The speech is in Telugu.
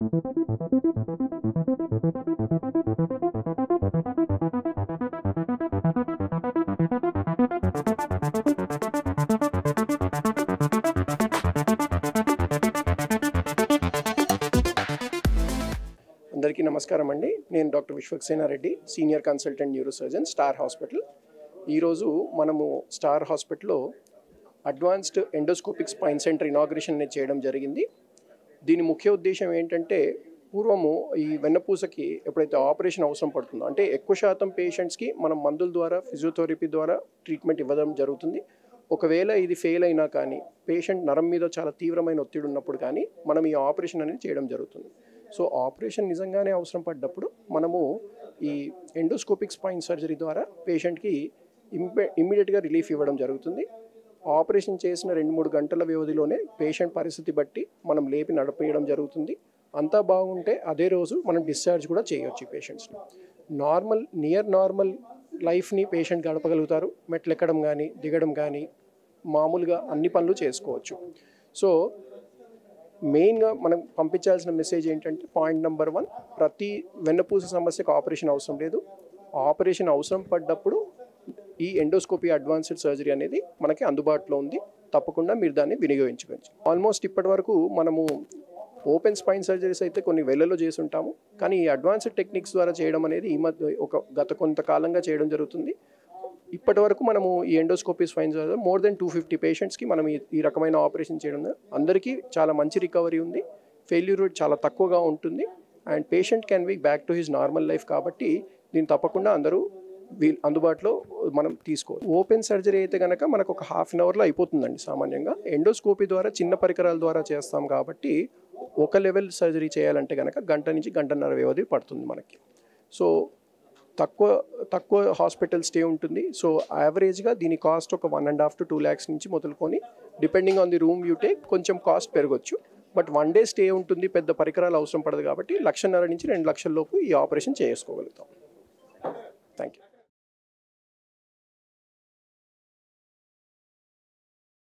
అందరికీ నమస్కారం అండి. నేను doctor Vishwaksena Reddy, senior consultant neurosurgeon, star hospital. ఈరోజు మనము స్టార్ హాస్పిటల్లో advanced endoscopic spine centre inauguration అనేది చేయడం జరిగింది. దీని ముఖ్య ఉద్దేశం ఏంటంటే, పూర్వము ఈ వెన్నపూసకి ఎప్పుడైతే ఆపరేషన్ అవసరం పడుతుందో, అంటే ఎక్కువ శాతం పేషెంట్స్కి మనం మందుల ద్వారా, ఫిజియోథెరపీ ద్వారా ట్రీట్మెంట్ ఇవ్వడం జరుగుతుంది. ఒకవేళ ఇది ఫెయిల్ అయినా కానీ, పేషెంట్ నరం మీద చాలా తీవ్రమైన ఒత్తిడి ఉన్నప్పుడు కానీ మనం ఈ ఆపరేషన్ అనేది చేయడం జరుగుతుంది. సో ఆపరేషన్ నిజంగానే అవసరం పడ్డప్పుడు మనము ఈ ఎండోస్కోపిక్ స్పైన్ సర్జరీ ద్వారా పేషెంట్కి ఇమ్మీడియట్గా రిలీఫ్ ఇవ్వడం జరుగుతుంది. ఆపరేషన్ చేసిన 2-3 గంటల వ్యవధిలోనే పేషెంట్ పరిస్థితి బట్టి మనం లేపి నడిపేయడం జరుగుతుంది. అంతా బాగుంటే అదే రోజు మనం డిశ్చార్జ్ కూడా చేయవచ్చు ఈ పేషెంట్స్ని. నియర్ నార్మల్ లైఫ్ని పేషెంట్ గడపగలుగుతారు. మెట్లు ఎక్కడం కానీ, దిగడం కానీ, మామూలుగా అన్ని పనులు చేసుకోవచ్చు. సో మెయిన్గా మనం పంపించాల్సిన మెసేజ్ ఏంటంటే, పాయింట్ నెంబర్ 1, ప్రతి వెన్నపూస సమస్యకు ఆపరేషన్ అవసరం లేదు. ఆపరేషన్ అవసరం పడ్డప్పుడు ఈ ఎండోస్కోపీ అడ్వాన్స్డ్ సర్జరీ అనేది మనకి అందుబాటులో ఉంది. తప్పకుండా మీరు దాన్ని వినియోగించుకోవచ్చు. ఆల్మోస్ట్ ఇప్పటి వరకు మనము ఓపెన్ స్పైన్ సర్జరీస్ అయితే కొన్ని వేలలో చేసి ఉంటాము. కానీ ఈ అడ్వాన్స్డ్ టెక్నిక్స్ ద్వారా చేయడం అనేది ఈ మధ్య గత కొంతకాలంగా చేయడం జరుగుతుంది. ఇప్పటి వరకు మనము ఈ endoscopy spine surgery more than 250 పేషెంట్స్కి మనం ఈ రకమైన ఆపరేషన్ చేయడం, అందరికీ చాలా మంచి రికవరీ ఉంది. ఫెయిల్యూర్ రేట్ చాలా తక్కువగా ఉంటుంది. And patient can be back to his normal life. కాబట్టి దీన్ని తప్పకుండా అందరూ అందుబాటులో మనం తీసుకోవాలి. ఓపెన్ సర్జరీ అయితే కనుక మనకు ఒక హాఫ్ అన్ అవర్లో అయిపోతుందండి సామాన్యంగా. ఎండోస్కోపీ ద్వారా చిన్న పరికరాల ద్వారా చేస్తాం కాబట్టి ఒక లెవెల్ సర్జరీ చేయాలంటే కనుక 1 గంట నుంచి 1.5 గంటల వ్యవధి పడుతుంది మనకి. సో తక్కువ హాస్పిటల్ స్టే ఉంటుంది. సో యావరేజ్గా దీని కాస్ట్ ఒక 1.5 to 2 lakhs నుంచి మొదలుకొని, depending on the room you take, కొంచెం కాస్ట్ పెరగచ్చు. బట్ 1 day స్టే ఉంటుంది. పెద్ద పరికరాలు అవసరం పడదు కాబట్టి 1.5 నుంచి 2 లక్షల లోపు ఈ ఆపరేషన్ చేసుకోగలుగుతాం. Thank you.